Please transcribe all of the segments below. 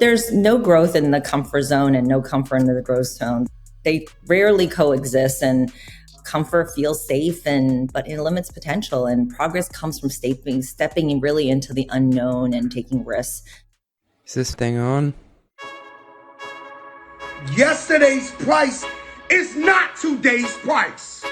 There's no growth in the comfort zone and no comfort in the growth zone. They rarely coexist, and comfort feels safe, but it limits potential, and progress comes from stepping really into the unknown and taking risks. Is this thing on? Yesterday's price is not today's price.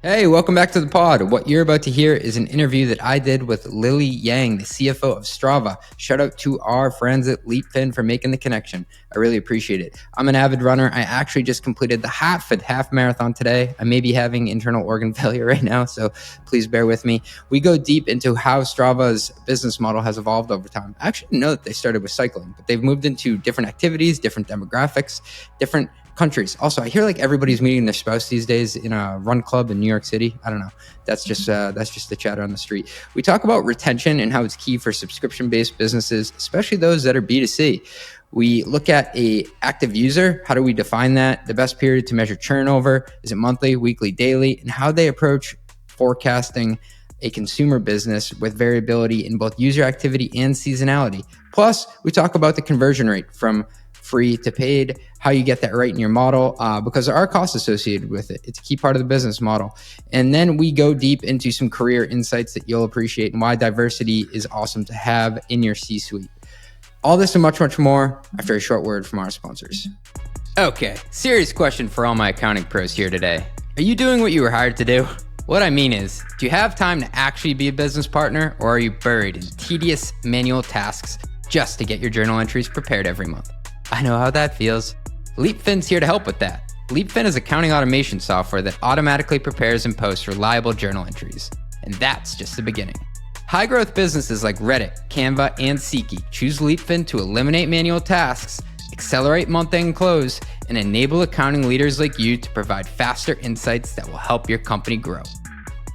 Hey, welcome back to the pod. What you're about to hear is an interview that I did with Lily Yang, the CFO of Strava. Shout out to our friends at Leapfin for making the connection. I really appreciate it. I'm an avid runner. I actually just completed the half marathon today. I may be having internal organ failure right now, so please bear with me. We go deep into how Strava's business model has evolved over time. I actually didn't know that they started with cycling, but they've moved into different activities, different demographics, different countries. Also, I hear like everybody's meeting their spouse these days in a run club in New York City. I don't know. That's just the chatter on the street. We talk about retention and how it's key for subscription-based businesses, especially those that are B2C. We look at a active user. How do we define that? The best period to measure churn over, is it monthly, weekly, daily, and how they approach forecasting a consumer business with variability in both user activity and seasonality. Plus, we talk about the conversion rate from free to paid, how you get that right in your model, because there are costs associated with it. It's a key part of the business model. And then we go deep into some career insights that you'll appreciate and why diversity is awesome to have in your C-suite. All this and much, much more after a short word from our sponsors. Okay, serious question for all my accounting pros here today. Are you doing what you were hired to do? What I mean is, do you have time to actually be a business partner, or are you buried in tedious manual tasks just to get your journal entries prepared every month? I know how that feels. Leapfin's here to help with that. Leapfin is accounting automation software that automatically prepares and posts reliable journal entries. And that's just the beginning. High-growth businesses like Reddit, Canva, and Seeky choose Leapfin to eliminate manual tasks, accelerate month-end close, and enable accounting leaders like you to provide faster insights that will help your company grow.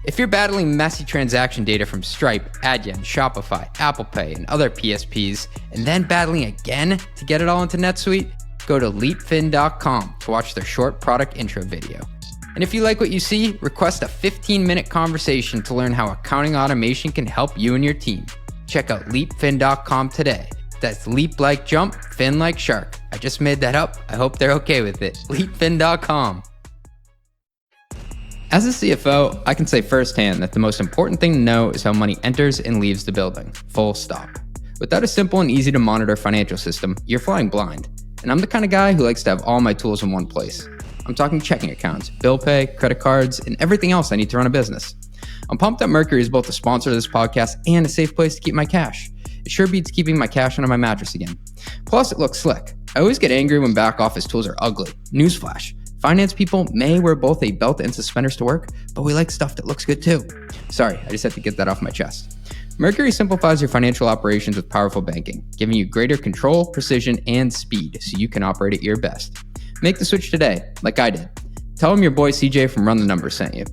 If you're battling messy transaction data from Stripe, Adyen, Shopify, Apple Pay, and other PSPs, and then battling again to get it all into NetSuite, go to leapfin.com to watch their short product intro video. And if you like what you see, request a 15-minute conversation to learn how accounting automation can help you and your team. Check out leapfin.com today. That's leap like jump, fin like shark. I just made that up. I hope they're okay with it. leapfin.com. As a CFO, I can say firsthand that the most important thing to know is how money enters and leaves the building, full stop. Without a simple and easy to monitor financial system, you're flying blind. And I'm the kind of guy who likes to have all my tools in one place. I'm talking checking accounts, bill pay, credit cards, and everything else I need to run a business. I'm pumped that Mercury is both a sponsor of this podcast and a safe place to keep my cash. It sure beats keeping my cash under my mattress again. Plus, it looks slick. I always get angry when back office tools are ugly. Newsflash. Finance people may wear both a belt and suspenders to work, but we like stuff that looks good too. Sorry, I just had to get that off my chest. Mercury simplifies your financial operations with powerful banking, giving you greater control, precision, and speed so you can operate at your best. Make the switch today, like I did. Tell them your boy CJ from Run the Numbers sent you.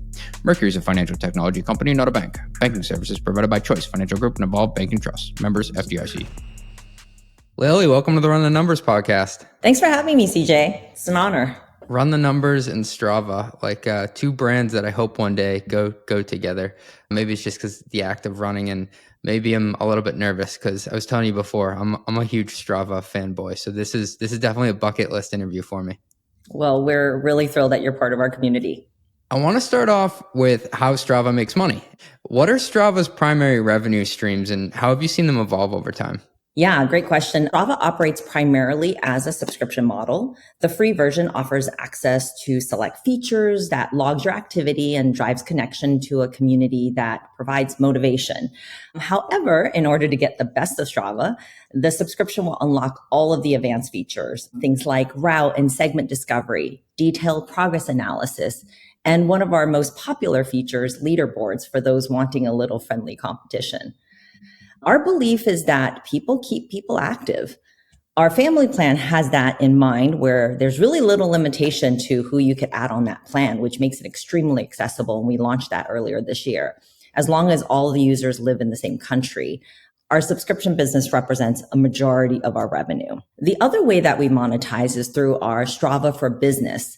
Mercury is a financial technology company, not a bank. Banking services provided by Choice Financial Group and Evolve Banking Trust. Members FDIC. Lily, welcome to the Run the Numbers podcast. Thanks for having me, CJ. It's an honor. Run the Numbers and Strava, like two brands that I hope one day go together. Maybe it's just because the act of running, and maybe I'm a little bit nervous because I was telling you before, I'm a huge Strava fanboy. So this is definitely a bucket list interview for me. Well, we're really thrilled that you're part of our community. I want to start off with how Strava makes money. What are Strava's primary revenue streams, and how have you seen them evolve over time? Yeah, great question. Strava operates primarily as a subscription model. The free version offers access to select features that logs your activity and drives connection to a community that provides motivation. However, in order to get the best of Strava, the subscription will unlock all of the advanced features, things like route and segment discovery, detailed progress analysis, and one of our most popular features, leaderboards, for those wanting a little friendly competition. Our belief is that people keep people active. Our family plan has that in mind, where there's really little limitation to who you could add on that plan, which makes it extremely accessible. And we launched that earlier this year. As long as all the users live in the same country, our subscription business represents a majority of our revenue. The other way that we monetize is through our Strava for Business.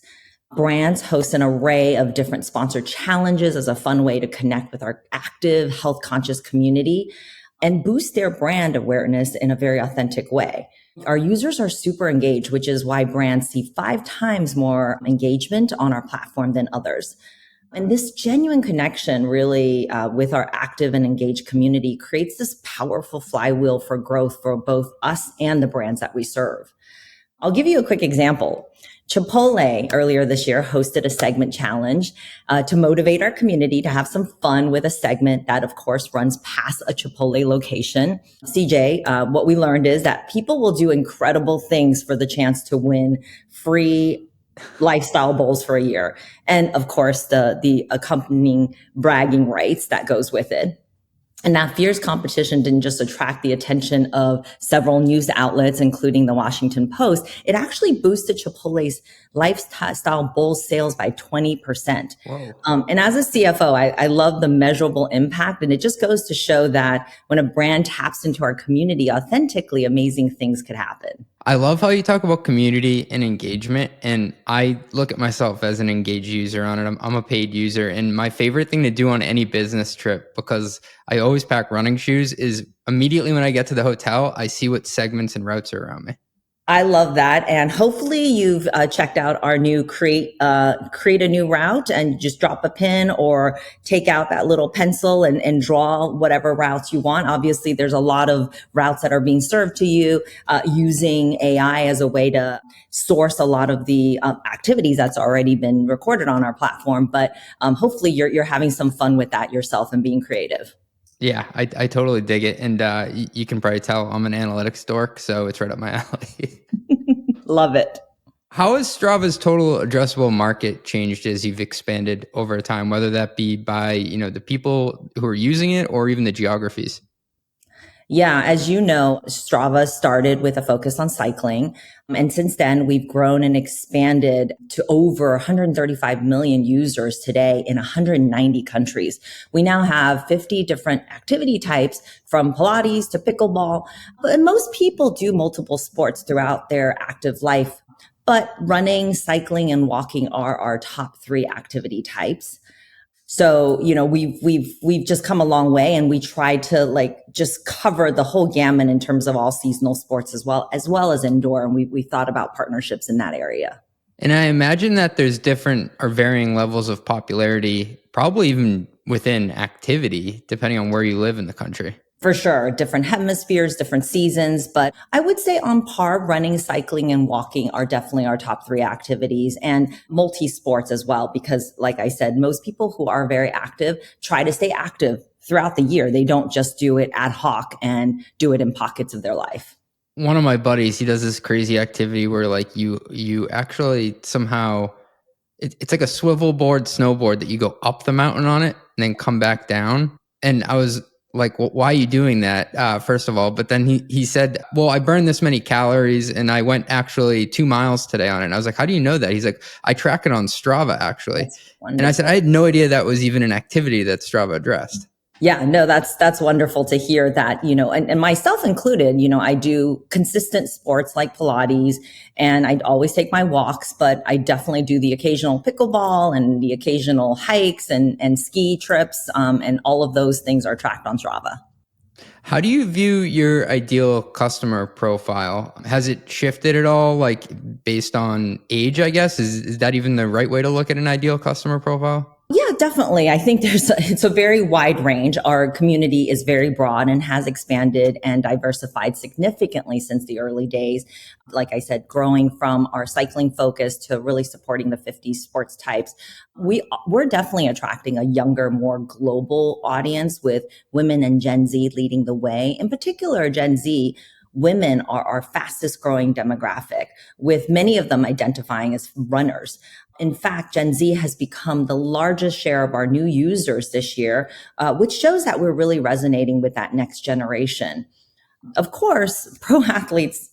Brands host an array of different sponsored challenges as a fun way to connect with our active, health conscious community and boost their brand awareness in a very authentic way. Our users are super engaged, which is why brands see 5 times more engagement on our platform than others. And this genuine connection really with our active and engaged community creates this powerful flywheel for growth for both us and the brands that we serve. I'll give you a quick example. Chipotle earlier this year hosted a segment challenge to motivate our community to have some fun with a segment that, of course, runs past a Chipotle location. CJ, what we learned is that people will do incredible things for the chance to win free lifestyle bowls for a year. And of course, the accompanying bragging rights that goes with it. And that fierce competition didn't just attract the attention of several news outlets, including the Washington Post. It actually boosted Chipotle's lifestyle bowl sales by 20%. And as a CFO, I love the measurable impact. And it just goes to show that when a brand taps into our community authentically, amazing things could happen. I love how you talk about community and engagement, and I look at myself as an engaged user on it. I'm a paid user, and my favorite thing to do on any business trip, because I always pack running shoes, is immediately when I get to the hotel, I see what segments and routes are around me. I love that. And hopefully you've checked out our new create a new route and just drop a pin or take out that little pencil and draw whatever routes you want. Obviously, there's a lot of routes that are being served to you using AI as a way to source a lot of the activities that's already been recorded on our platform. But hopefully you're having some fun with that yourself and being creative. Yeah, I totally dig it. And you can probably tell I'm an analytics dork, so it's right up my alley. Love it. How has Strava's total addressable market changed as you've expanded over time, whether that be by, the people who are using it or even the geographies? Yeah, as you know, Strava started with a focus on cycling. And since then, we've grown and expanded to over 135 million users today in 190 countries. We now have 50 different activity types from Pilates to pickleball. And most people do multiple sports throughout their active life. But running, cycling, and walking are our top 3 activity types. So, we've just come a long way, and we try to just cover the whole gamut in terms of all seasonal sports as well as indoor. And we thought about partnerships in that area. And I imagine that there's different or varying levels of popularity, probably even within activity, depending on where you live in the country. For sure, different hemispheres, different seasons, but I would say on par, running, cycling, and walking are definitely our top 3 activities, and multi-sports as well, because like I said, most people who are very active try to stay active throughout the year. They don't just do it ad hoc and do it in pockets of their life. One of my buddies, he does this crazy activity where you actually somehow, it's like a swivel board snowboard that you go up the mountain on it and then come back down. And I was like, well, why are you doing that? First of all, but then he said, well, I burned this many calories and I went actually 2 miles today on it. And I was like, how do you know that? He's like, I track it on Strava actually. And I said, I had no idea that was even an activity that Strava addressed. Yeah, no, that's wonderful to hear that, and myself included, I do consistent sports like Pilates, and I always take my walks, but I definitely do the occasional pickleball and the occasional hikes and ski trips. And all of those things are tracked on Strava. How do you view your ideal customer profile? Has it shifted at all, based on age, I guess? Is that even the right way to look at an ideal customer profile? Yeah, definitely. I think it's a very wide range. Our community is very broad and has expanded and diversified significantly since the early days. Like I said, growing from our cycling focus to really supporting the 50 sports types. We're definitely attracting a younger, more global audience with women and Gen Z leading the way. In particular, Gen Z, women are our fastest growing demographic, with many of them identifying as runners. In fact, Gen Z has become the largest share of our new users this year, which shows that we're really resonating with that next generation. Of course, pro athletes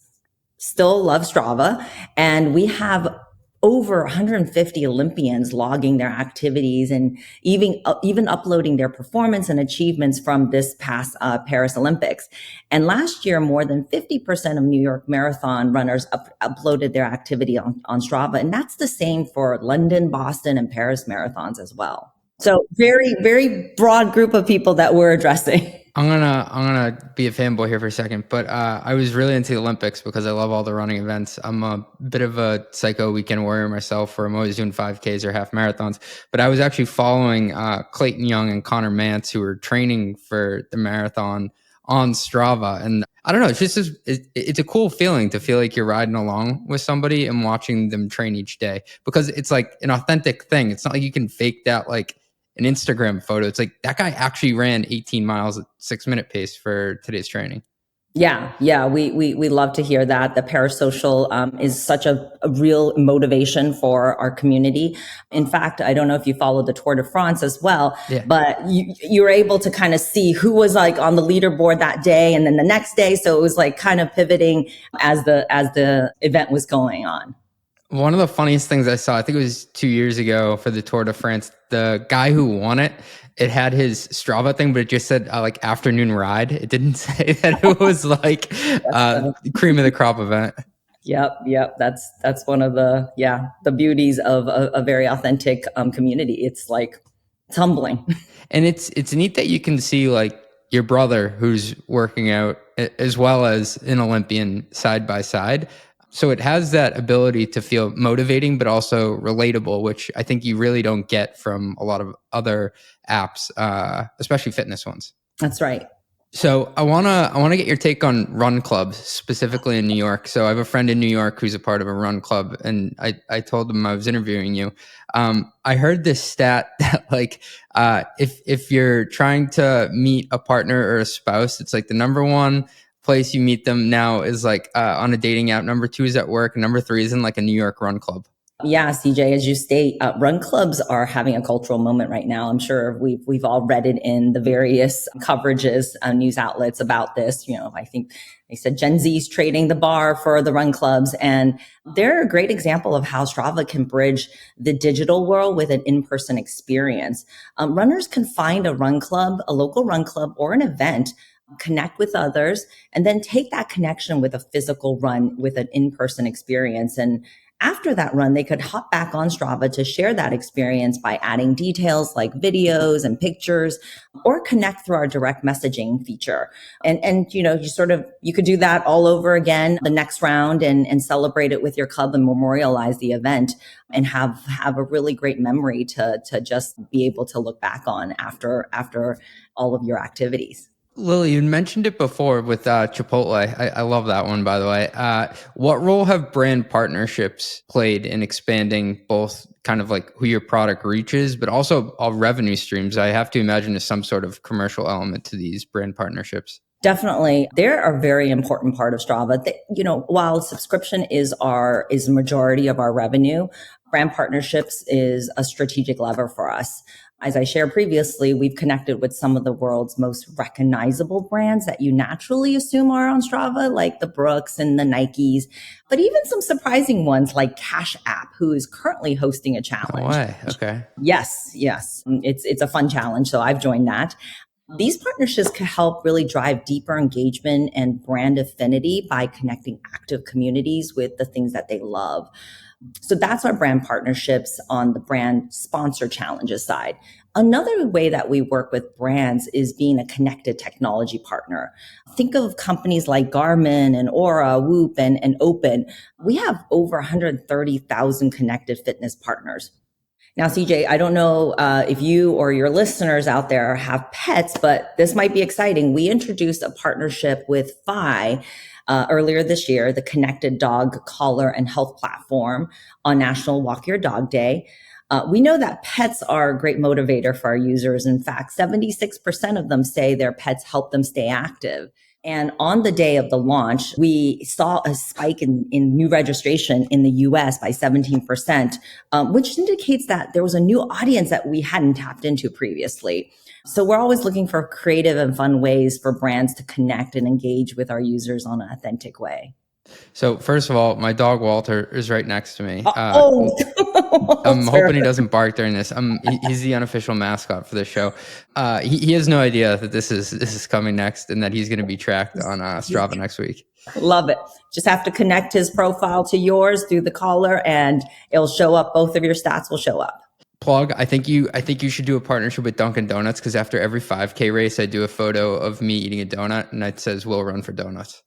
still love Strava, and we have over 150 Olympians logging their activities and even uploading their performance and achievements from this past Paris Olympics. And last year, more than 50% of New York Marathon runners uploaded their activity on Strava. And that's the same for London, Boston, and Paris marathons as well. So very, very broad group of people that we're addressing. I'm gonna be a fanboy here for a second, but I was really into the Olympics because I love all the running events. I'm a bit of a psycho weekend warrior myself, where I'm always doing 5Ks or half marathons. But I was actually following Clayton Young and Connor Mance, who were training for the marathon on Strava, and I don't know, it's a cool feeling to feel like you're riding along with somebody and watching them train each day, because it's like an authentic thing. It's not like you can fake that like an Instagram photo. It's like that guy actually ran 18 miles at 6-minute pace for today's training. Yeah. We love to hear that. The parasocial is such a real motivation for our community. In fact, I don't know if you followed the Tour de France as well, but you were able to kind of see who was like on the leaderboard that day and then the next day. So it was like kind of pivoting as the event was going on. One of the funniest things I saw, I think it was 2 years ago for the Tour de France, the guy who won it, it had his Strava thing, but it just said like afternoon ride. It didn't say that it was like cream of the crop event. Yep. That's one of the beauties of a very authentic community. It's like it's humbling. And it's neat that you can see like your brother who's working out as well as an Olympian side by side. So it has that ability to feel motivating, but also relatable, which I think you really don't get from a lot of other apps, especially fitness ones. That's right. So I wanna get your take on run clubs, specifically in New York. So I have a friend in New York who's a part of a run club, and I told him I was interviewing you. I heard this stat that like if you're trying to meet a partner or a spouse, it's like the number one place you meet them now is like on a dating app. Number 2 is at work. Number 3 is in like a New York run club. Yeah, CJ, as you state, run clubs are having a cultural moment right now. I'm sure we've all read it in the various coverages, news outlets about this. You know, I think they said Gen Z's trading the bar for the run clubs, and they're a great example of how Strava can bridge the digital world with an in-person experience. Runners can find a run club, a local run club, or an event, connect with others, and then take that connection with a physical run with an in-person experience. And after that run, they could hop back on Strava to share that experience by adding details like videos and pictures, or connect through our direct messaging feature. And you could do that all over again the next round and celebrate it with your club and memorialize the event and have a really great memory to just be able to look back on after all of your activities. Lily, you mentioned it before with Chipotle. I love that one, by the way. What role have brand partnerships played in expanding both kind of like who your product reaches, but also all revenue streams? I have to imagine there's some sort of commercial element to these brand partnerships. Definitely. They're a very important part of Strava. While subscription is a majority of our revenue, brand partnerships is a strategic lever for us. As I shared previously, we've connected with some of the world's most recognizable brands that you naturally assume are on Strava, like the Brooks and the Nikes, but even some surprising ones like Cash App, who is currently hosting a challenge. No way. Okay. Yes. It's a fun challenge. So I've joined that. These partnerships can help really drive deeper engagement and brand affinity by connecting active communities with the things that they love. So that's our brand partnerships on the brand sponsor challenges side. Another way that we work with brands is being a connected technology partner. Think of companies like Garmin and Aura, Whoop, and Open. We have over 130,000 connected fitness partners. Now, CJ, I don't know if you or your listeners out there have pets, but this might be exciting. We introduced a partnership with Fi earlier this year, the connected dog collar and health platform on National Walk Your Dog Day. We know that pets are a great motivator for our users. In fact, 76% of them say their pets help them stay active. And on the day of the launch, we saw a spike in new registration in the US by 17%, which indicates that there was a new audience that we hadn't tapped into previously. So we're always looking for creative and fun ways for brands to connect and engage with our users on an authentic way. So first of all, my dog Walter is right next to me. I'm Sure. hoping he doesn't bark during this. He's the unofficial mascot for the show. He has no idea that this is coming next and that he's going to be tracked on Strava next week. Love it. Just have to connect his profile to yours through the collar, and it'll show up. Both of your stats will show up. Plug. I think you should do a partnership with Dunkin' Donuts, because after every 5K race, I do a photo of me eating a donut and it says "We'll run for donuts."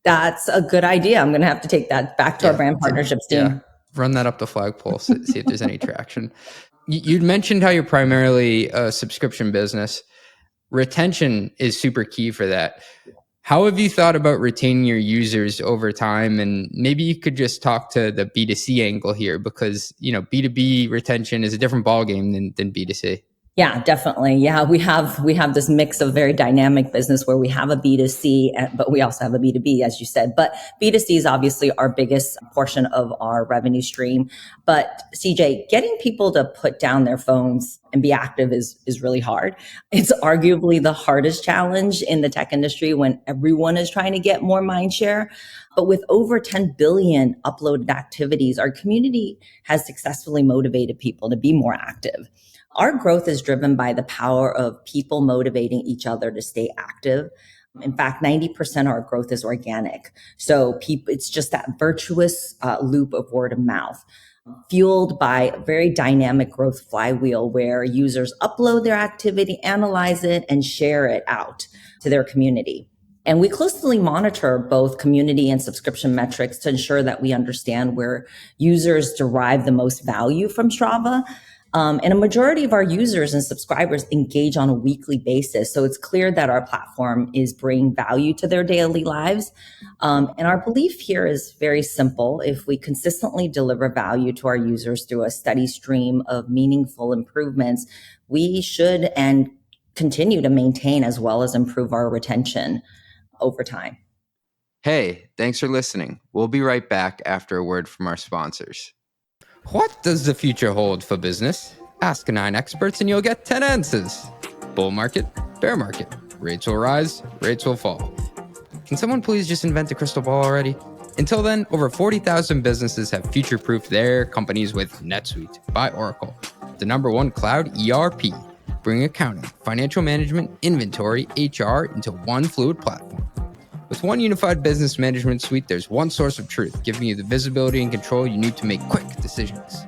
That's a good idea. I'm going to have to take that back to our brand partnerships team. Yeah, run that up the flagpole, see if there's any traction. You'd mentioned how you're primarily a subscription business. Retention is super key for that. How have you thought about retaining your users over time? And maybe you could just talk to the B2C angle here, because, B2B retention is a different ballgame than B2C. Yeah, definitely. Yeah, we have this mix of very dynamic business where we have a B2C, but we also have a B2B, as you said. But B2C is obviously our biggest portion of our revenue stream. But CJ, getting people to put down their phones and be active is really hard. It's arguably the hardest challenge in the tech industry when everyone is trying to get more mind share. But with over 10 billion uploaded activities, our community has successfully motivated people to be more active. Our growth is driven by the power of people motivating each other to stay active. In fact, 90% of our growth is organic. So it's just that virtuous loop of word of mouth, fueled by a very dynamic growth flywheel where users upload their activity, analyze it, and share it out to their community. And we closely monitor both community and subscription metrics to ensure that we understand where users derive the most value from Strava. And a majority of our users and subscribers engage on a weekly basis. So it's clear that our platform is bringing value to their daily lives. And our belief here is very simple. If we consistently deliver value to our users through a steady stream of meaningful improvements, we should and continue to maintain as well as improve our retention over time. Hey, thanks for listening. We'll be right back after a word from our sponsors. What does the future hold for business? Ask 9 experts and you'll get 10 answers. Bull market, bear market. Rates will rise, rates will fall. Can someone please just invent a crystal ball already? Until then, over 40,000 businesses have future-proofed their companies with NetSuite by Oracle, the #1 cloud ERP, bringing accounting, financial management, inventory, HR into one fluid platform. With one unified business management suite, there's one source of truth, giving you the visibility and control you need to make quick decisions.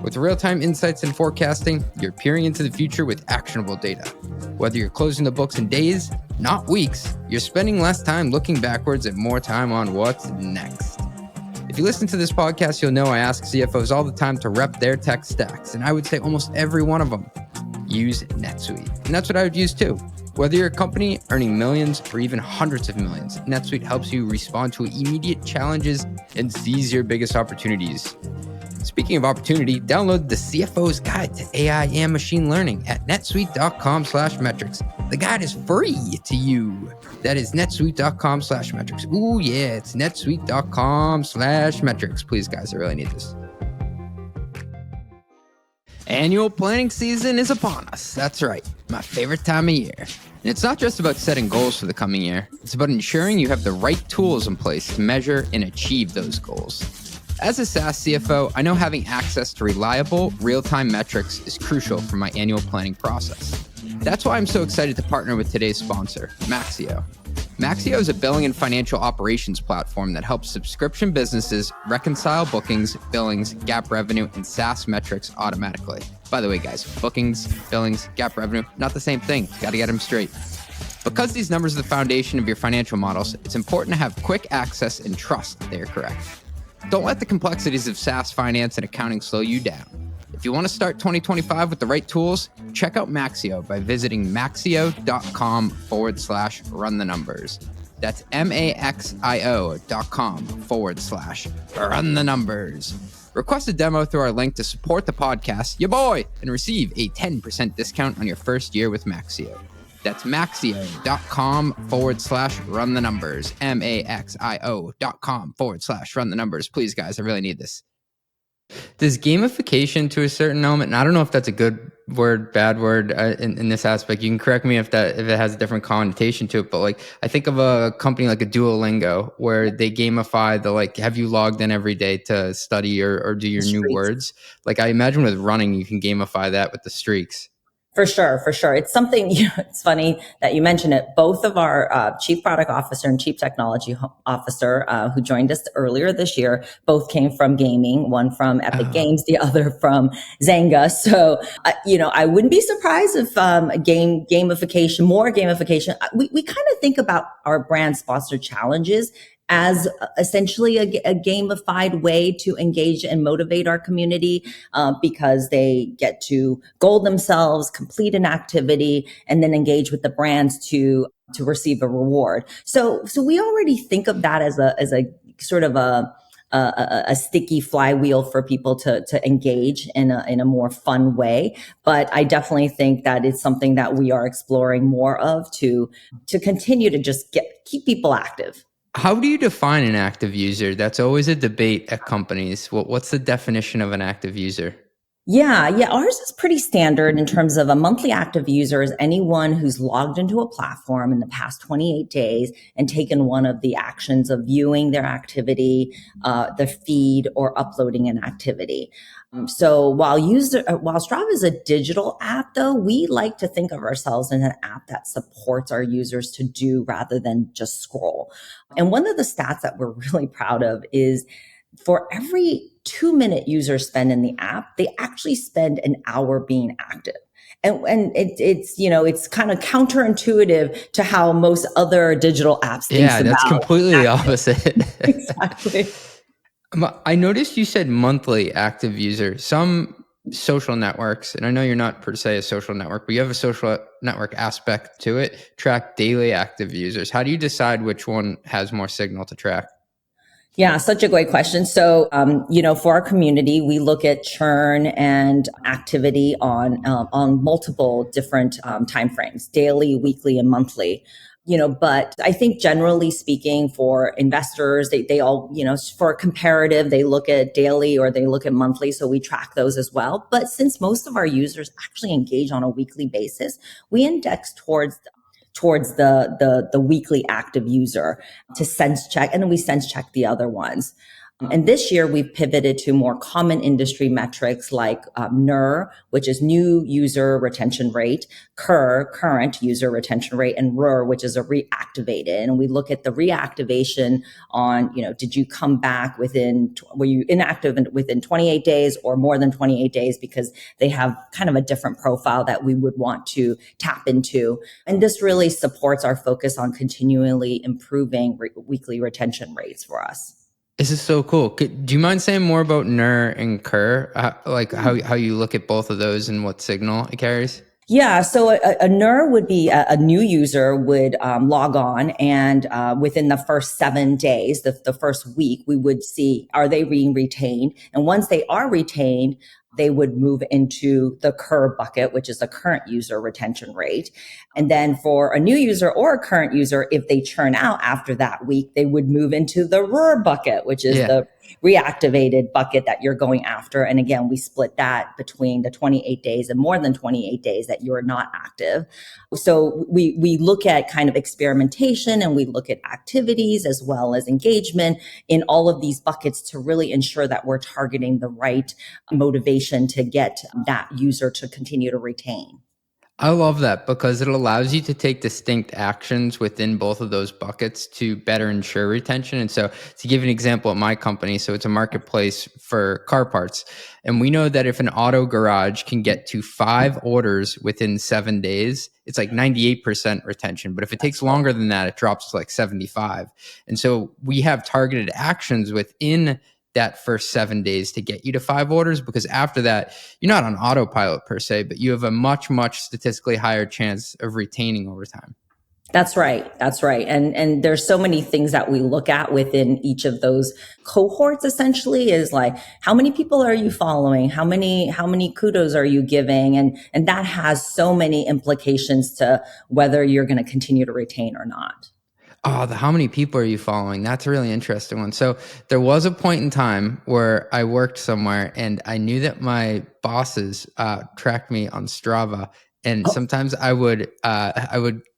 With real-time insights and forecasting, you're peering into the future with actionable data. Whether you're closing the books in days, not weeks, you're spending less time looking backwards and more time on what's next. If you listen to this podcast, you'll know I ask CFOs all the time to rep their tech stacks, and I would say almost every one of them use NetSuite. And that's what I would use too. Whether you're a company earning millions or even hundreds of millions, NetSuite helps you respond to immediate challenges and seize your biggest opportunities. Speaking of opportunity, download the CFO's Guide to AI and Machine Learning at netsuite.com/metrics. The guide is free to you. That is netsuite.com/metrics. Ooh, yeah, it's netsuite.com/metrics. Please, guys, I really need this. Annual planning season is upon us. That's right, my favorite time of year. And it's not just about setting goals for the coming year. It's about ensuring you have the right tools in place to measure and achieve those goals. As a SaaS CFO, I know having access to reliable, real-time metrics is crucial for my annual planning process. That's why I'm so excited to partner with today's sponsor, Maxio. Maxio is a billing and financial operations platform that helps subscription businesses reconcile bookings, billings, GAAP revenue, and SaaS metrics automatically. By the way, guys, bookings, billings, GAAP revenue, not the same thing. Got to get them straight. Because these numbers are the foundation of your financial models, it's important to have quick access and trust that they are correct. Don't let the complexities of SaaS finance and accounting slow you down. If you want to start 2025 with the right tools, check out Maxio by visiting maxio.com/run the numbers. That's maxio.com/run the numbers. Request a demo through our link to support the podcast, ya boy, and receive a 10% discount on your first year with Maxio. That's maxio.com/run the numbers. maxio.com/run the numbers. Please, guys, I really need this. Does gamification to a certain element, and I don't know if that's a good word, bad word in this aspect. You can correct me if it has a different connotation to it, but like I think of a company like a Duolingo where they gamify the like, have you logged in every day to study or do your new Streaks. words? Like I imagine with running, you can gamify that with the streaks. For sure, for sure. It's something, it's funny that you mention it. Both of our chief product officer and chief technology officer who joined us earlier this year, both came from gaming, one from Epic Games, the other from Zynga. So, I wouldn't be surprised if gamification, more gamification. We kind of think about our brand sponsored challenges as essentially a gamified way to engage and motivate our community because they get to goal themselves, complete an activity, and then engage with the brands to receive a reward. So we already think of that as a sort of a sticky flywheel for people to engage in a more fun way. But I definitely think that it's something that we are exploring more of to continue to just keep people active. How do you define an active user? That's always a debate at companies. What's the definition of an active user? Yeah. Ours is pretty standard in terms of a monthly active user is anyone who's logged into a platform in the past 28 days and taken one of the actions of viewing their activity, the feed, or uploading an activity. So while Strava is a digital app, though, we like to think of ourselves as an app that supports our users to do rather than just scroll. And one of the stats that we're really proud of is for every 2-minute users spend in the app, they actually spend an hour being active. And it's kind of counterintuitive to how most other digital apps think about. Yeah, that's completely the opposite. Exactly. I noticed you said monthly active user. Some social networks, and I know you're not per se a social network, but you have a social network aspect to it, track daily active users. How do you decide which one has more signal to track? Yeah, such a great question. So, for our community, we look at churn and activity on multiple different timeframes: daily, weekly, and monthly. But I think generally speaking, for investors, they all, for comparative, they look at daily or they look at monthly. So we track those as well. But since most of our users actually engage on a weekly basis, we index towards the weekly active user to sense check, and then we sense check the other ones. And this year we've pivoted to more common industry metrics like NUR, which is new user retention rate, CUR, current user retention rate, and RUR, which is a reactivated. And we look at the reactivation on, did you come back were you inactive within 28 days or more than 28 days, because they have kind of a different profile that we would want to tap into. And this really supports our focus on continually improving weekly retention rates for us. This is so cool. Do you mind saying more about NUR and CUR? How you look at both of those and what signal it carries? Yeah, so a NUR would be a new user would log on, and within the first 7 days, the first week, we would see, are they being retained? And once they are retained, they would move into the CUR bucket, which is the current user retention rate. And then for a new user or a current user, if they churn out after that week, they would move into the RUR bucket, which is the reactivated bucket that you're going after. And again, we split that between the 28 days and more than 28 days that you're not active. So we look at kind of experimentation, and we look at activities as well as engagement in all of these buckets to really ensure that we're targeting the right motivation to get that user to continue to retain. I love that because it allows you to take distinct actions within both of those buckets to better ensure retention. And so to give an example at my company, so it's a marketplace for car parts. And we know that if an auto garage can get to 5 orders within 7 days, it's like 98% retention. But if it takes longer than that, it drops to like 75. And so we have targeted actions within that first 7 days to get you to 5 orders, because after that, you're not on autopilot per se, but you have a much, much statistically higher chance of retaining over time. That's right. And there's so many things that we look at within each of those cohorts, essentially, is like, how many people are you following? How many kudos are you giving? And that has so many implications to whether you're going to continue to retain or not. Oh, how many people are you following? That's a really interesting one. So there was a point in time where I worked somewhere and I knew that my bosses tracked me on Strava. And Oh, sometimes I would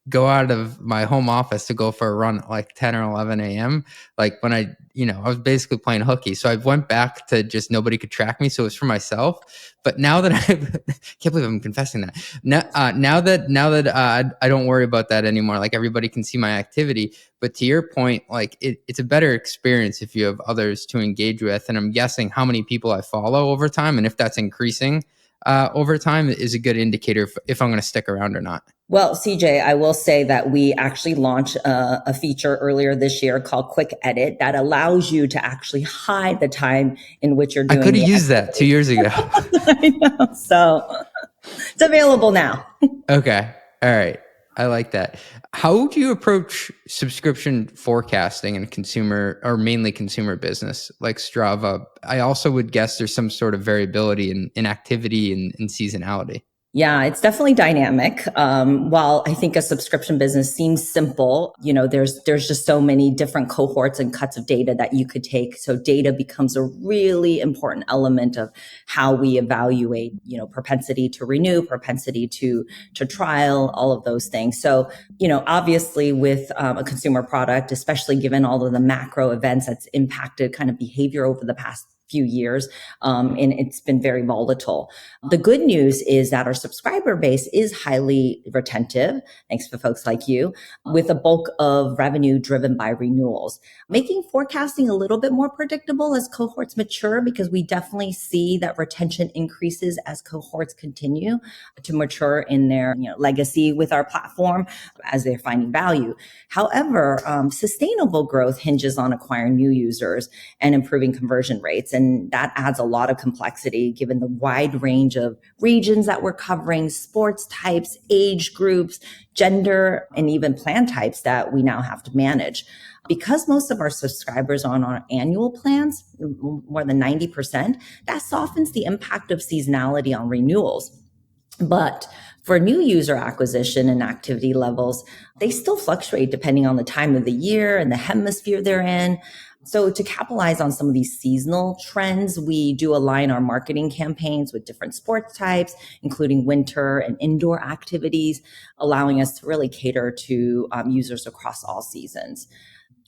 go out of my home office to go for a run at like 10 or 11 a.m. Like when I was basically playing hooky. So I went back to just nobody could track me. So it was for myself. But now that can't believe I'm confessing that. Now that I don't worry about that anymore. Like everybody can see my activity. But to your point, like it's a better experience if you have others to engage with. And I'm guessing how many people I follow over time, and if that's increasing over time, is a good indicator if I'm going to stick around or not. well, CJ, I will say that we actually launched a feature earlier this year called Quick Edit that allows you to actually hide the time in which you're I doing could have the used that 2 years ago. I know. So it's available now. Okay. All right. I like that. How do you approach subscription forecasting in consumer or mainly consumer business like Strava? I also would guess there's some sort of variability in activity and seasonality. Yeah, it's definitely dynamic. While I think a subscription business seems simple, there's just so many different cohorts and cuts of data that you could take. So data becomes a really important element of how we evaluate, propensity to renew, propensity to trial, all of those things. So, obviously with a consumer product, especially given all of the macro events that's impacted kind of behavior over the past few years, and it's been very volatile. The good news is that our subscriber base is highly retentive, thanks to folks like you, with a bulk of revenue driven by renewals, making forecasting a little bit more predictable as cohorts mature, because we definitely see that retention increases as cohorts continue to mature in their legacy with our platform as they're finding value. However, sustainable growth hinges on acquiring new users and improving conversion rates. And that adds a lot of complexity given the wide range of regions that we're covering, sports types, age groups, gender, and even plan types that we now have to manage. Because most of our subscribers are on our annual plans, more than 90%, that softens the impact of seasonality on renewals. But for new user acquisition and activity levels, they still fluctuate depending on the time of the year and the hemisphere they're in. So to capitalize on some of these seasonal trends, we do align our marketing campaigns with different sports types, including winter and indoor activities, allowing us to really cater to users across all seasons.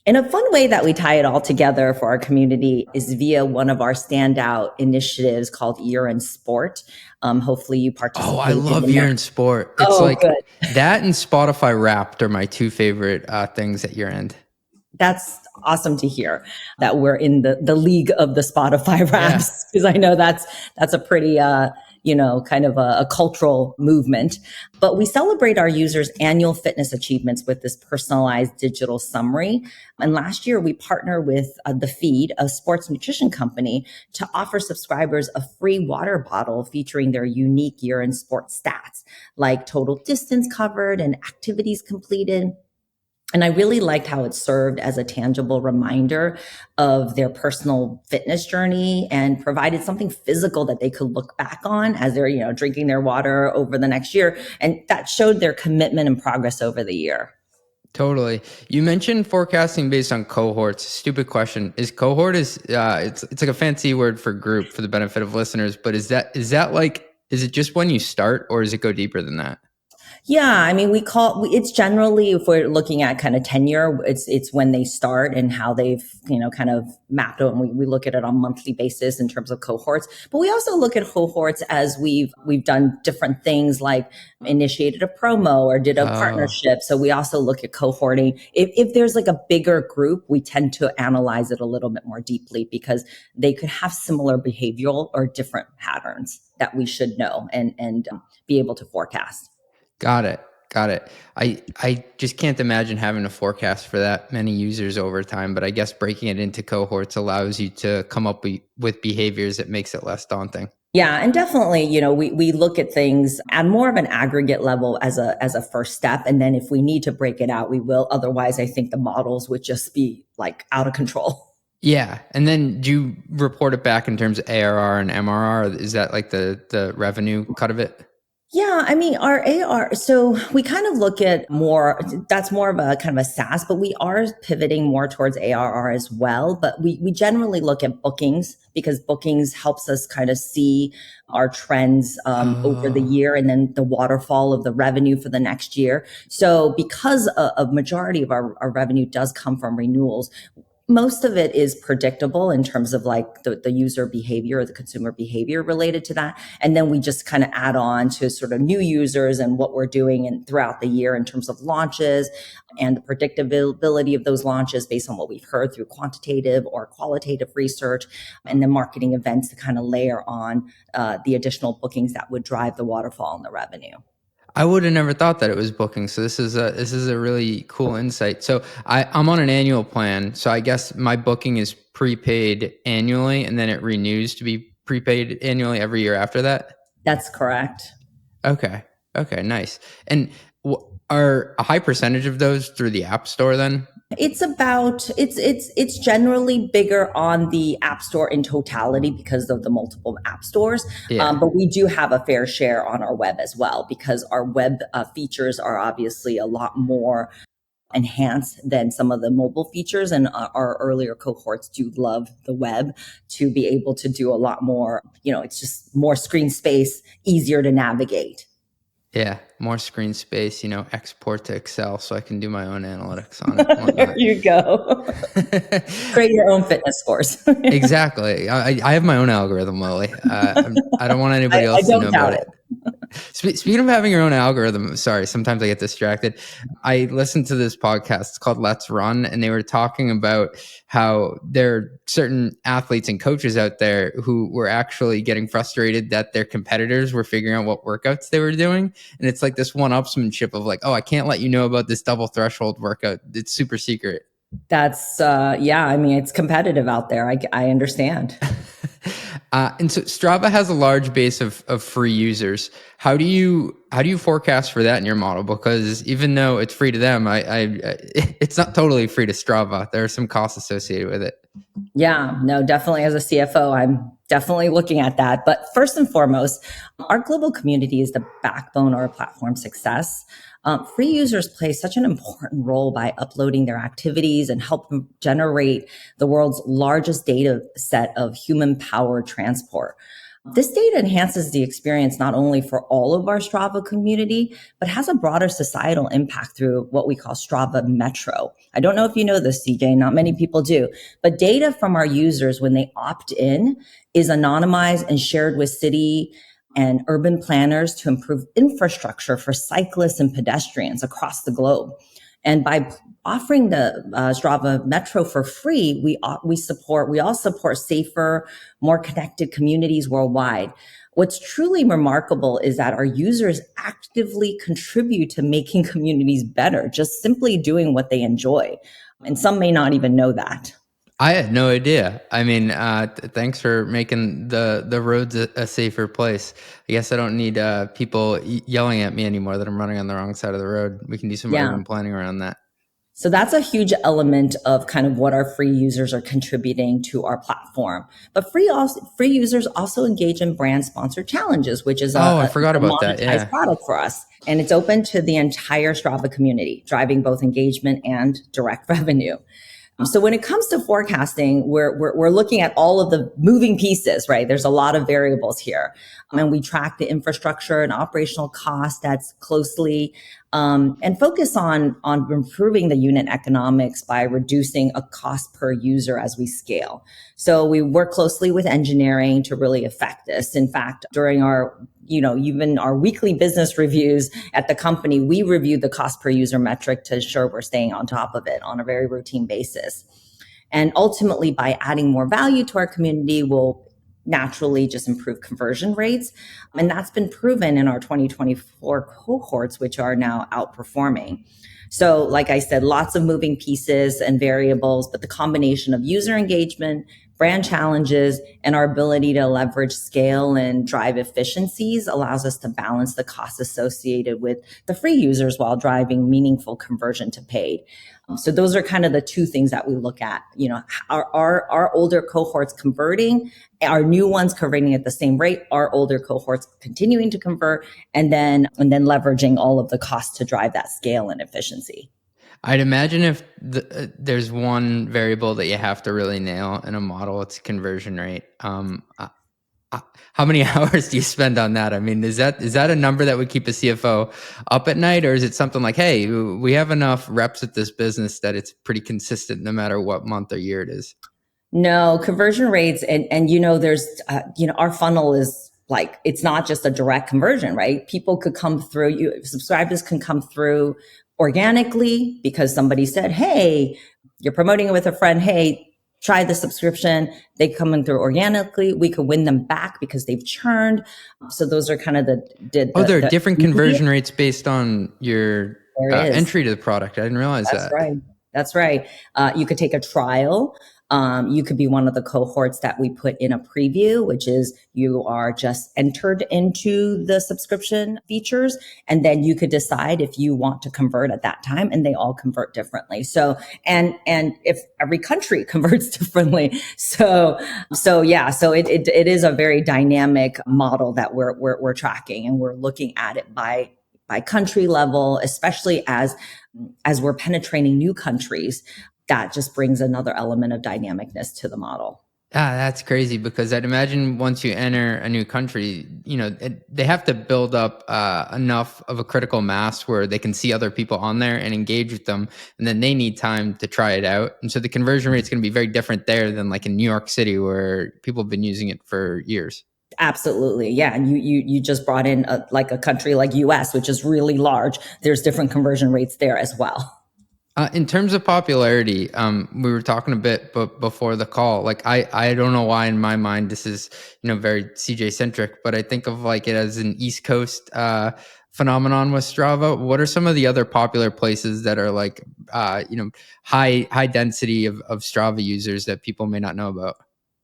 And a fun way that we tie it all together for our community is via one of our standout initiatives called Year in Sport. Hopefully you Oh, participate. I love in Year that. in Sport. It's Oh, like good. that and Spotify Wrapped are my two favorite things at year end. That's awesome to hear that we're in the league of the Spotify Yeah. raps, because I know that's a pretty kind of a cultural movement. But we celebrate our users' annual fitness achievements with this personalized digital summary. And last year we partnered with The Feed, a sports nutrition company, to offer subscribers a free water bottle featuring their unique year in sport stats, like total distance covered and activities completed. And I really liked how it served as a tangible reminder of their personal fitness journey and provided something physical that they could look back on as they're, drinking their water over the next year. And that showed their commitment and progress over the year. Totally. You mentioned forecasting based on cohorts. Stupid question. Is cohort it's like a fancy word for group for the benefit of listeners, but is it just when you start or does it go deeper than that? Yeah, I mean, it's generally, if we're looking at kind of tenure, it's when they start and how they've, kind of mapped it. And we look at it on a monthly basis in terms of cohorts, but we also look at cohorts as we've done different things like initiated a promo or did a partnership. So we also look at cohorting. If there's like a bigger group, we tend to analyze it a little bit more deeply because they could have similar behavioral or different patterns that we should know and be able to forecast. Got it. I just can't imagine having a forecast for that many users over time, but I guess breaking it into cohorts allows you to come up with behaviors that makes it less daunting. Yeah, and definitely, we look at things at more of an aggregate level as a first step. And then if we need to break it out, we will. Otherwise, I think the models would just be like out of control. Yeah. And then do you report it back in terms of ARR and MRR? Is that like the revenue cut of it? Yeah, I mean, our AR, so we kind of look at more, that's more of a kind of a SaaS, but we are pivoting more towards ARR as well. But we generally look at bookings because bookings helps us kind of see our trends over the Oh. year and then the waterfall of the revenue for the next year. So because a majority of our revenue does come from renewals, most of it is predictable in terms of like the user behavior or the consumer behavior related to that. And then we just kind of add on to sort of new users and what we're doing and throughout the year in terms of launches and the predictability of those launches based on what we've heard through quantitative or qualitative research, and then marketing events to kind of layer on the additional bookings that would drive the waterfall in the revenue. I would have never thought that it was booking. So this is a really cool insight. So I'm on an annual plan. So I guess my booking is prepaid annually, and then it renews to be prepaid annually every year after that. That's correct. Okay. Okay. Nice. And are a high percentage of those through the App Store then? It's generally bigger on the app store in totality because of the multiple app stores. Yeah. But we do have a fair share on our web as well because our web features are obviously a lot more enhanced than some of the mobile features. And our earlier cohorts do love the web to be able to do a lot more. It's just more screen space, easier to navigate. Yeah. More screen space, export to Excel so I can do my own analytics on it and There whatnot. you go. Create your own fitness scores. Exactly. I have my own algorithm, Lily. I don't want anybody I else to know don't about doubt it. it. Speaking of having your own algorithm, sorry, sometimes I get distracted. I listened to this podcast. It's called Let's Run, and they were talking about how there are certain athletes and coaches out there who were actually getting frustrated that their competitors were figuring out what workouts they were doing. And it's like this one-upsmanship of like, oh, I can't let you know about this double threshold workout. It's super secret. That's yeah. I mean, it's competitive out there. I understand. And so Strava has a large base of free users. How do you forecast for that in your model? Because even though it's free to them, it's not totally free to Strava. There are some costs associated with it. Yeah, no, definitely. As a CFO, I'm definitely looking at that. But first and foremost, our global community is the backbone of our platform success. Free users play such an important role by uploading their activities and help them generate the world's largest data set of human powered transport. This data enhances the experience not only for all of our Strava community, but has a broader societal impact through what we call Strava Metro. I don't know if you know this, CJ, not many people do, but data from our users when they opt in is anonymized and shared with city and urban planners to improve infrastructure for cyclists and pedestrians across the globe. And by offering the Strava Metro for free, we all support safer, more connected communities worldwide. What's truly remarkable is that our users actively contribute to making communities better, just simply doing what they enjoy. And some may not even know that. I had no idea. I mean, thanks for making the roads a safer place. I guess I don't need people yelling at me anymore that I'm running on the wrong side of the road. We can do some Yeah. urban planning around that. So that's a huge element of kind of what our free users are contributing to our platform. But free users also engage in brand sponsored challenges, which is I a forgot about that. monetized Yeah. product for us. And it's open to the entire Strava community, driving both engagement and direct revenue. So when it comes to forecasting, we're looking at all of the moving pieces, right? There's a lot of variables here. And we track the infrastructure and operational costs that's closely, and focus on improving the unit economics by reducing a cost per user as we scale. So we work closely with engineering to really affect this. In fact, during our even our weekly business reviews at the company, we review the cost per user metric to ensure we're staying on top of it on a very routine basis. And ultimately, by adding more value to our community, we'll naturally just improve conversion rates. And that's been proven in our 2024 cohorts, which are now outperforming. So like I said, lots of moving pieces and variables, but the combination of user engagement, brand challenges, and our ability to leverage scale and drive efficiencies allows us to balance the costs associated with the free users while driving meaningful conversion to paid. So those are kind of the two things that we look at. Our older cohorts converting, our new ones converting at the same rate, our older cohorts continuing to convert, and then leveraging all of the costs to drive that scale and efficiency. I'd imagine if there's one variable that you have to really nail in a model, it's conversion rate. How many hours do you spend on that? I mean, is that a number that would keep a CFO up at night, or is it something like, hey, we have enough reps at this business that it's pretty consistent no matter what month or year it is? No, conversion rates, and there's our funnel is like, it's not just a direct conversion, right? People could come through, subscribers can come through organically because somebody said, hey, you're promoting it with a friend, hey, try the subscription. They come in through organically. We could win them back because they've churned. So those are kind of there are different conversion rates based on your entry to the product. I didn't realize that. That's right. You could take a trial. You could be one of the cohorts that we put in a preview, which is you are just entered into the subscription features, and then you could decide if you want to convert at that time, and they all convert differently. So, and if every country converts differently. So it is a very dynamic model that we're tracking, and we're looking at it by country level, especially as we're penetrating new countries. That just brings another element of dynamicness to the model. That's crazy, because I'd imagine once you enter a new country, they have to build up enough of a critical mass where they can see other people on there and engage with them, and then they need time to try it out. And so the conversion rate is going to be very different there than like in New York City, where people have been using it for years. Absolutely. Yeah. And you just brought in a country like US, which is really large. There's different conversion rates there as well. In terms of popularity, we were talking a bit before the call. Like, I don't know why in my mind this is very CJ centric, but I think of like it as an East Coast phenomenon with Strava. What are some of the other popular places that are like high density of Strava users that people may not know about?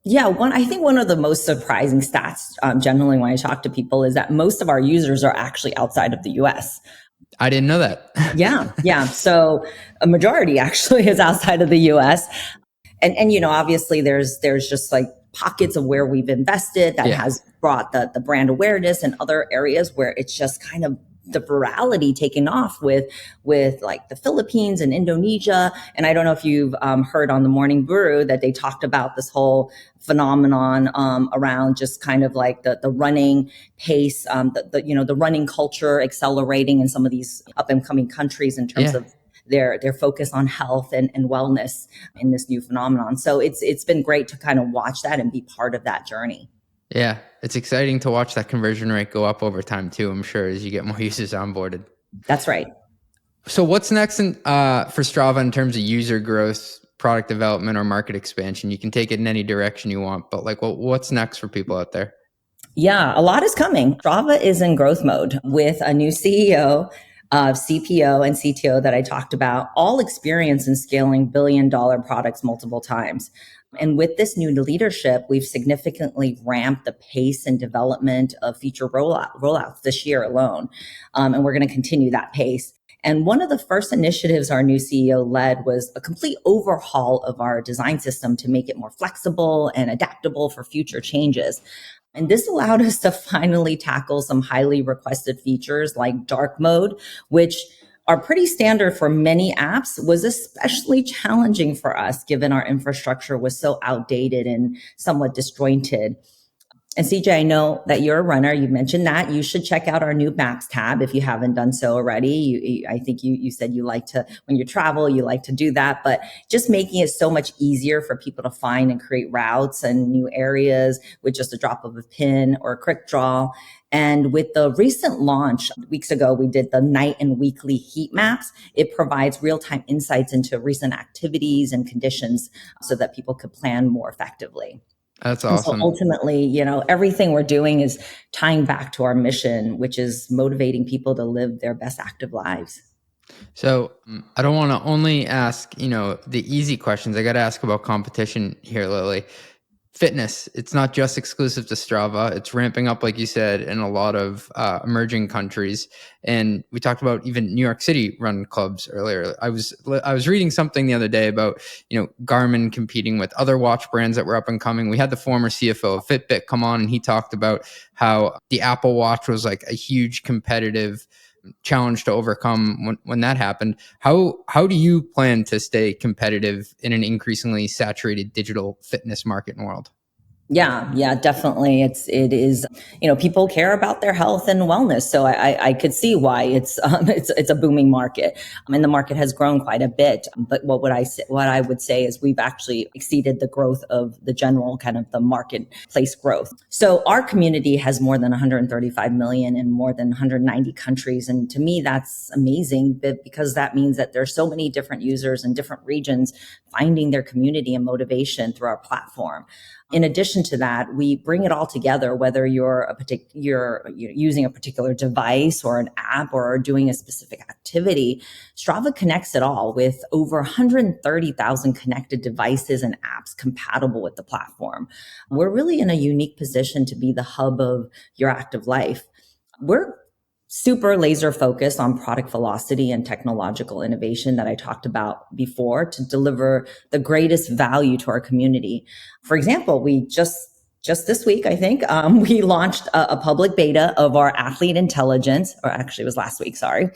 Yeah, I think one of the most surprising stats, generally when I talk to people, is that most of our users are actually outside of the US. I didn't know that. Yeah. So a majority actually is outside of the US. And obviously there's just like pockets of where we've invested that has brought the brand awareness, and other areas where it's just kind of the virality taking off with like the Philippines and Indonesia. And I don't know if you've heard on the Morning Brew that they talked about this whole phenomenon around just kind of like the running pace, the running culture accelerating in some of these up and coming countries in terms of their focus on health and wellness in this new phenomenon. So it's been great to kind of watch that and be part of that journey. Yeah, it's exciting to watch that conversion rate go up over time too, I'm sure, as you get more users onboarded. That's right. So what's next for Strava in terms of user growth, product development, or market expansion? You can take it in any direction you want, but like, what's next for people out there? Yeah, a lot is coming. Strava is in growth mode with a new CEO, CPO, and CTO that I talked about, all experience in scaling billion-dollar products multiple times. And with this new leadership, we've significantly ramped the pace and development of feature rollouts this year alone. And we're going to continue that pace. And one of the first initiatives our new CEO led was a complete overhaul of our design system to make it more flexible and adaptable for future changes. And this allowed us to finally tackle some highly requested features like dark mode, which are pretty standard for many apps, was especially challenging for us given our infrastructure was so outdated and somewhat disjointed. And CJ, I know that you're a runner. You mentioned that. You should check out our new Maps tab if you haven't done so already. I think you said you like to, when you travel, you like to do that, but just making it so much easier for people to find and create routes and new areas with just a drop of a pin or a quick draw. And with the recent launch weeks ago, we did the night and weekly heat maps. It provides real-time insights into recent activities and conditions so that people could plan more effectively. That's awesome. And so ultimately, everything we're doing is tying back to our mission, which is motivating people to live their best active lives. So I don't want to only ask, the easy questions. I got to ask about competition here, Lily. fitness. It's not just exclusive to Strava. It's ramping up, like you said, in a lot of emerging countries. And we talked about even New York City run clubs earlier. I was reading something the other day about, Garmin competing with other watch brands that were up and coming. We had the former CFO of Fitbit come on, and he talked about how the Apple Watch was like a huge competitive challenge to overcome when that happened. How do you plan to stay competitive in an increasingly saturated digital fitness market and world? Yeah, definitely. It is, people care about their health and wellness. So I could see why it's a booming market. And the market has grown quite a bit. But what I would say is we've actually exceeded the growth of the general kind of the marketplace growth. So our community has more than 135 million in more than 190 countries. And to me, that's amazing because that means that there's so many different users in different regions finding their community and motivation through our platform. In addition to that, we bring it all together, whether you're using a particular device or an app or doing a specific activity. Strava connects it all with over 130,000 connected devices and apps compatible with the platform. We're really in a unique position to be the hub of your active life. We're super laser focused on product velocity and technological innovation that I talked about before to deliver the greatest value to our community. For example, we just this week, I think, we launched a public beta of our athlete intelligence, or actually it was last week, sorry,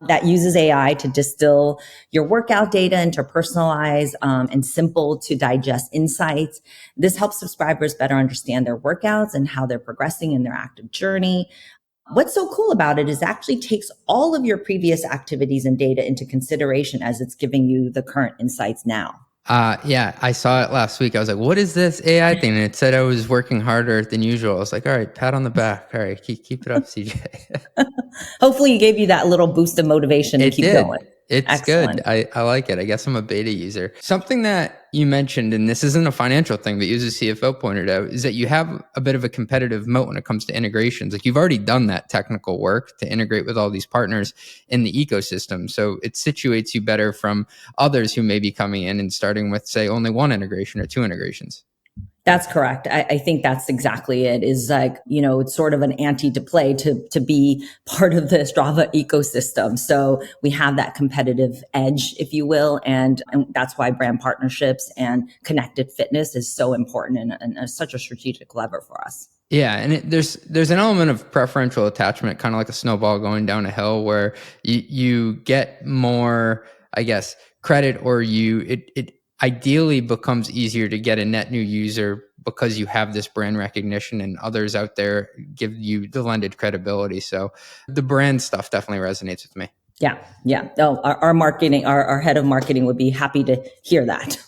that uses AI to distill your workout data into personalized and simple to digest insights. This helps subscribers better understand their workouts and how they're progressing in their active journey. What's so cool about it is it actually takes all of your previous activities and data into consideration as it's giving you the current insights now. Yeah, I saw it last week. I was like, what is this AI thing? And it said I was working harder than usual. I was like, all right, pat on the back. All right, keep it up, CJ. Hopefully it gave you that little boost of motivation to keep going. It's Excellent. good. I like it. I guess I'm a beta user. Something that you mentioned, and this isn't a financial thing, but you as a CFO pointed out, is that you have a bit of a competitive moat when it comes to integrations. Like you've already done that technical work to integrate with all these partners in the ecosystem. So it situates you better from others who may be coming in and starting with, say, only one integration or two integrations. That's correct. I think that's exactly it. Is like, it's sort of an ante to play to be part of the Strava ecosystem. So we have that competitive edge, if you will. And that's why brand partnerships and connected fitness is so important and such a strategic lever for us. Yeah, and there's an element of preferential attachment, kind of like a snowball going down a hill, where you get more, I guess, credit, or it ideally becomes easier to get a net new user because you have this brand recognition and others out there give you the lended credibility. So the brand stuff definitely resonates with me. Yeah. Oh, our marketing, our head of marketing would be happy to hear that.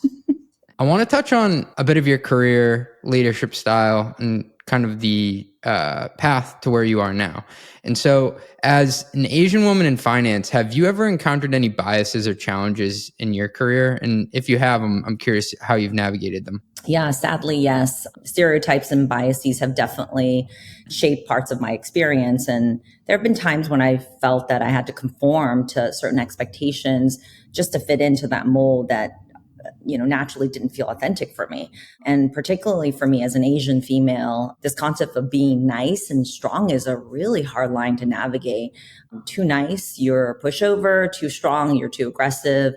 I want to touch on a bit of your career, leadership style, and kind of the path to where you are now. And so, as an Asian woman in finance, have you ever encountered any biases or challenges in your career? And if you have, I'm curious how you've navigated them. Yeah, sadly, yes. Stereotypes and biases have definitely shaped parts of my experience. And there have been times when I felt that I had to conform to certain expectations just to fit into that mold that naturally didn't feel authentic for me. And particularly for me as an Asian female, this concept of being nice and strong is a really hard line to navigate. Too nice, you're a pushover. Too strong, you're too aggressive.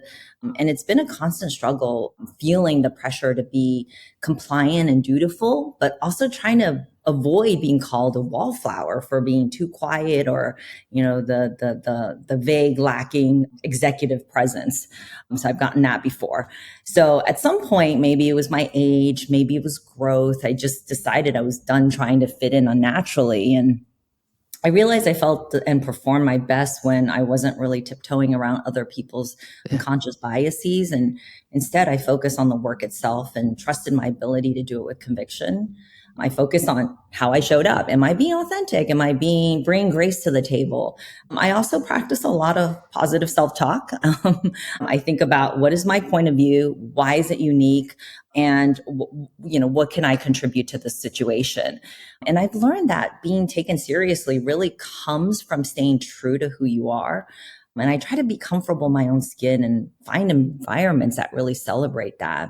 And it's been a constant struggle feeling the pressure to be compliant and dutiful, but also trying to avoid being called a wallflower for being too quiet or, the vague, lacking executive presence. So I've gotten that before. So at some point, maybe it was my age, maybe it was growth. I just decided I was done trying to fit in unnaturally. And I realized I felt and performed my best when I wasn't really tiptoeing around other people's unconscious biases. And instead, I focused on the work itself and trusted my ability to do it with conviction. I focused on how I showed up. Am I being authentic? Am I bringing grace to the table? I also practice a lot of positive self-talk. I think about what is my point of view? Why is it unique? And, what can I contribute to this situation? And I've learned that being taken seriously really comes from staying true to who you are. And I try to be comfortable in my own skin and find environments that really celebrate that.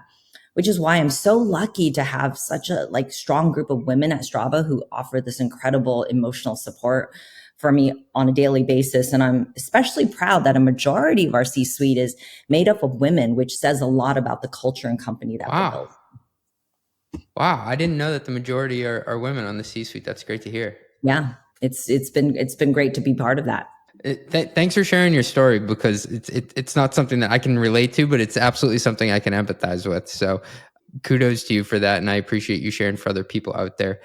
which is why I'm so lucky to have such a strong group of women at Strava who offer this incredible emotional support for me on a daily basis. And I'm especially proud that a majority of our C-suite is made up of women, which says a lot about the culture and company that we're building. Wow. I didn't know that the majority are women on the C-suite. That's great to hear. Yeah. It's been great to be part of that. Thanks for sharing your story, because it's not something that I can relate to, but it's absolutely something I can empathize with. So kudos to you for that. And I appreciate you sharing for other people out there.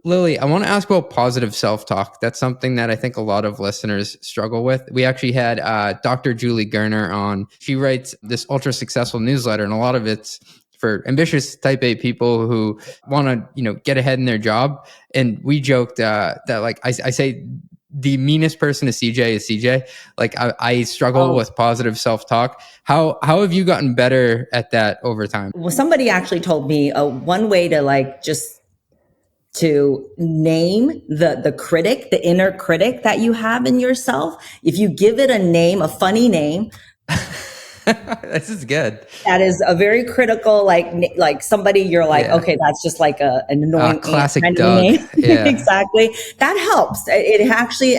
Lily, I want to ask about positive self-talk. That's something that I think a lot of listeners struggle with. We actually had Dr. Julie Gerner on. She writes this ultra successful newsletter, and a lot of it's for ambitious type A people who want to, get ahead in their job. And we joked that I say the meanest person to CJ is CJ. I struggle with positive self-talk. How have you gotten better at that over time? Well, somebody actually told me one way to just to name the critic, the inner critic that you have in yourself. If you give it a name, a funny name. This is good. That is a very critical, like somebody you're okay, that's just like an annoying classic Doug. Name. Yeah. Exactly. That helps. It actually,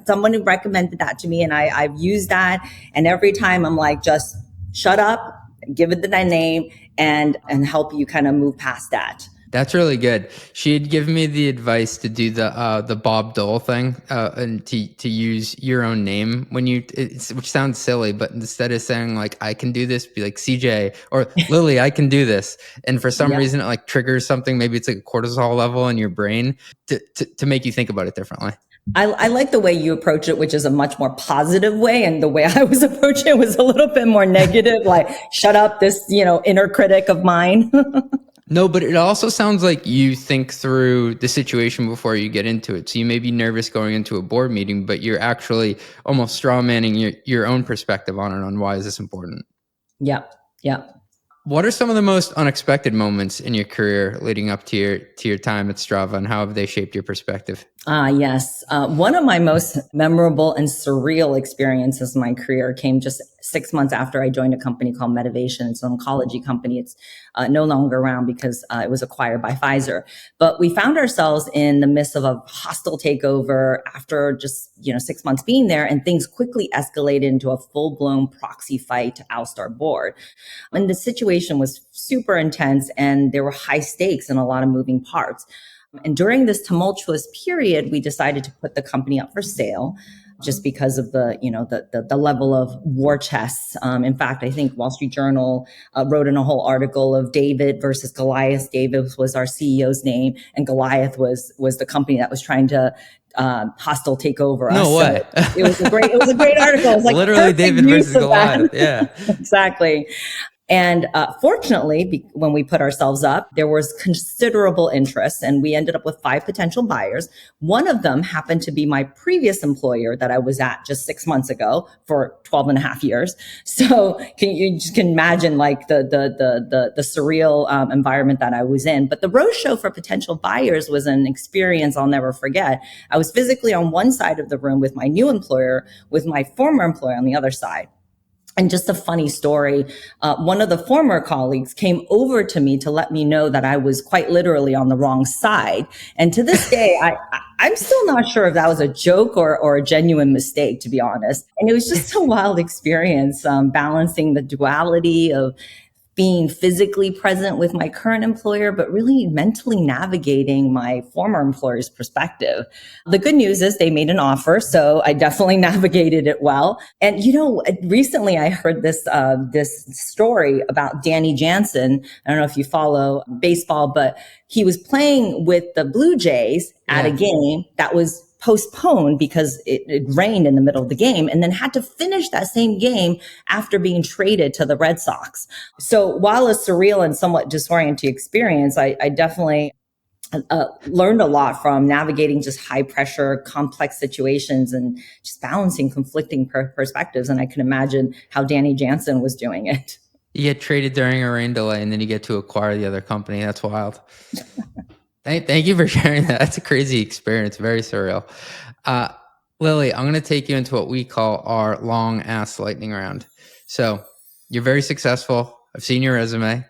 someone recommended that to me, and I've used that. And every time I'm like, just shut up, give it the name, and help you kind of move past that. That's really good. She had given me the advice to do the Bob Dole thing, and to use your own name when which sounds silly, but instead of saying I can do this, be like CJ or Lily, I can do this. And for some reason it triggers something. Maybe it's a cortisol level in your brain to make you think about it differently. I like the way you approach it, which is a much more positive way. And the way I was approaching it was a little bit more negative, shut up, this, inner critic of mine. No, but it also sounds like you think through the situation before you get into it. So you may be nervous going into a board meeting, but you're actually almost straw manning your own perspective on it, on why is this important. Yep. What are some of the most unexpected moments in your career leading up to your time at Strava, and how have they shaped your perspective? Yes. One of my most memorable and surreal experiences in my career came just 6 months after I joined a company called Motivation. It's an oncology company. It's no longer around because it was acquired by Pfizer. But we found ourselves in the midst of a hostile takeover after just 6 months being there, and things quickly escalated into a full-blown proxy fight to oust our board. And the situation was super intense, and there were high stakes and a lot of moving parts. And during this tumultuous period, we decided to put the company up for sale, just because of the level of war chests. In fact, I think Wall Street Journal wrote in a whole article of David versus Goliath. David was our CEO's name, and Goliath was the company that was trying to hostile take over us. No way. So it was a great article. It was literally David versus Goliath. Yeah, exactly. And fortunately, when we put ourselves up, there was considerable interest, and we ended up with 5 potential buyers. One of them happened to be my previous employer that I was at just 6 months ago for 12 and a half years. So you just can imagine the surreal environment that I was in. But the roadshow for potential buyers was an experience I'll never forget. I was physically on one side of the room with my new employer, with my former employer on the other side. And just a funny story, one of the former colleagues came over to me to let me know that I was quite literally on the wrong side. And to this day, I'm still not sure if that was a joke or a genuine mistake, to be honest. And it was just a wild experience, balancing the duality of being physically present with my current employer, but really mentally navigating my former employer's perspective. The good news is they made an offer, so I definitely navigated it well. And recently I heard this story about Danny Jansen. I don't know if you follow baseball, but he was playing with the Blue Jays at a game that was postponed because it rained in the middle of the game, and then had to finish that same game after being traded to the Red Sox. So while a surreal and somewhat disorienting experience, I definitely learned a lot from navigating just high pressure, complex situations and just balancing conflicting perspectives. And I can imagine how Danny Jansen was doing it. You get traded during a rain delay, and then you get to acquire the other company. That's wild. Thank you for sharing that. That's a crazy experience. Very surreal. Lily, I'm going to take you into what we call our long ass lightning round. So you're very successful. I've seen your resume.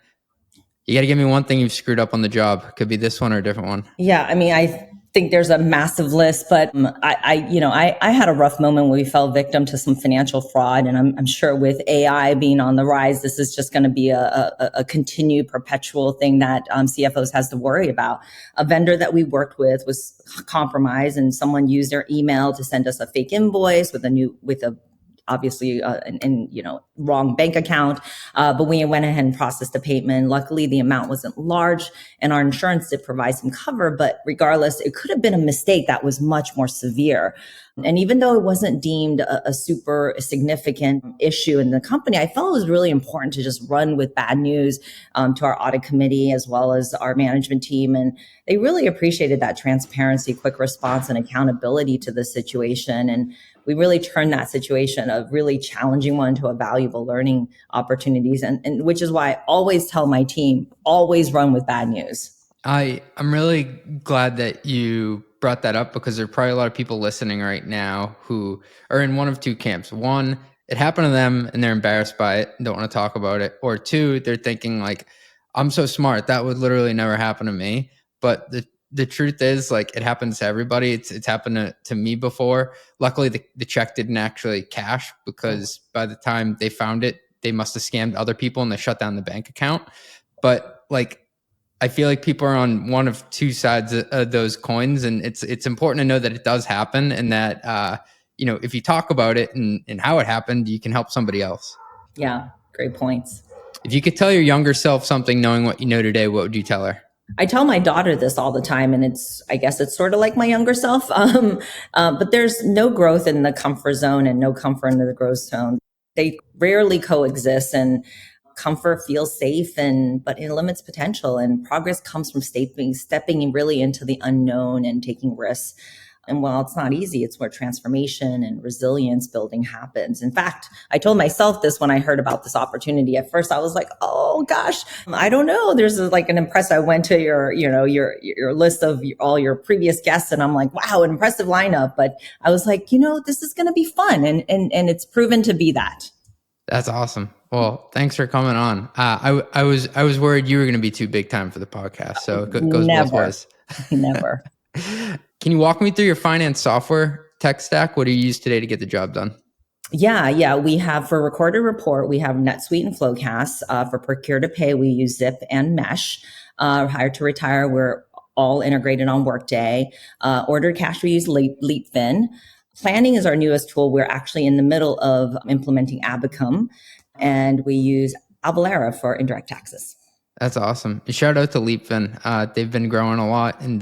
You got to give me one thing you've screwed up on the job. Could be this one or a different one. Yeah, I mean, I think there's a massive list, but I had a rough moment when we fell victim to some financial fraud, and I'm sure with AI being on the rise, this is just going to be a continued perpetual thing that CFOs has to worry about. A vendor that we worked with was compromised, and someone used their email to send us a fake invoice with a obviously wrong bank account, but we went ahead and processed the payment. Luckily, the amount wasn't large, and our insurance did provide some cover, but regardless, it could have been a mistake that was much more severe. And even though it wasn't deemed a super significant issue in the company, I felt it was really important to just run with bad news to our audit committee as well as our management team. And they really appreciated that transparency, quick response, and accountability to the situation. And we really turned that situation, a really challenging one, to a valuable learning opportunities. And which is why I always tell my team, always run with bad news. I'm really glad that you brought that up, because there are probably a lot of people listening right now who are in one of two camps. One, it happened to them and they're embarrassed by it and don't want to talk about it. Or two, they're thinking like, I'm so smart, that would literally never happen to me. But the truth is, like, it happens to everybody. It's happened to me before. Luckily, the check didn't actually cash, because by the time they found it, they must have scammed other people and they shut down the bank account. But like, I feel like people are on one of two sides of those coins, and it's important to know that it does happen, and that if you talk about it and how it happened, you can help somebody else. Yeah, great points. If you could tell your younger self something knowing what you know today, what would you tell her? I tell my daughter this all the time, and I guess it's sort of like my younger self. But there's no growth in the comfort zone and no comfort in the growth zone. They rarely coexist, and comfort feels safe, but it limits potential. And progress comes from stepping really into the unknown and taking risks. And while it's not easy, it's where transformation and resilience building happens. In fact, I told myself this when I heard about this opportunity. At first, I was like, "Oh gosh, I don't know." There's like an impressive. I went to your list of all your previous guests, and I'm like, "Wow, an impressive lineup." But I was like, this is going to be fun, and it's proven to be that. That's awesome. Well, thanks for coming on. I was worried you were going to be too big time for the podcast, so it goes both ways. Never. Can you walk me through your finance software tech stack? What do you use today to get the job done? Yeah. We have, for recorded report, we have NetSuite and Flowcast. For procure to pay, we use Zip and Mesh. Hire to retire, we're all integrated on Workday. Order to cash, we use Leapfin. Planning is our newest tool. We're actually in the middle of implementing Abacum, and we use Avalara for indirect taxes. That's awesome. Shout out to Leapfin. They've been growing a lot, and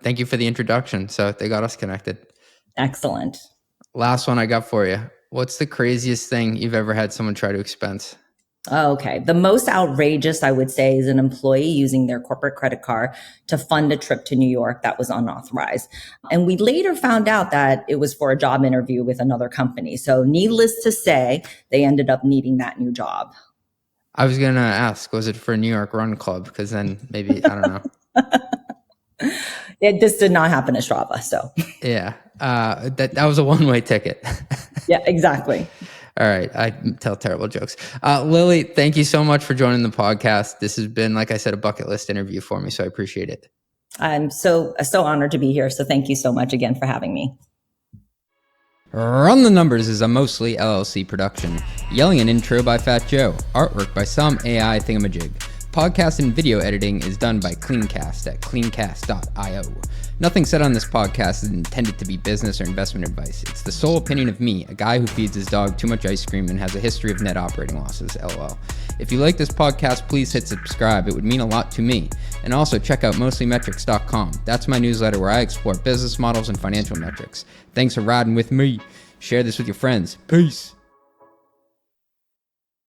thank you for the introduction. So they got us connected. Excellent. Last one I got for you. What's the craziest thing you've ever had someone try to expense? Okay. The most outrageous, I would say, is an employee using their corporate credit card to fund a trip to New York that was unauthorized. And we later found out that it was for a job interview with another company. So needless to say, they ended up needing that new job. I was going to ask, was it for New York Run Club? Because then maybe, I don't know. This did not happen at Strava. So yeah, that was a one-way ticket. Yeah, exactly. All right. I tell terrible jokes. Lily, thank you so much for joining the podcast. This has been, like I said, a bucket list interview for me, so I appreciate it. I'm so honored to be here. So thank you so much again for having me. Run the Numbers is a mostly LLC production. Yelling an intro by Fat Joe. Artwork by some AI thingamajig. Podcast and video editing is done by Cleancast at cleancast.io. Nothing said on this podcast is intended to be business or investment advice. It's the sole opinion of me, a guy who feeds his dog too much ice cream and has a history of net operating losses, LOL. If you like this podcast, please hit subscribe. It would mean a lot to me. And also check out mostlymetrics.com. That's my newsletter where I explore business models and financial metrics. Thanks for riding with me. Share this with your friends. Peace.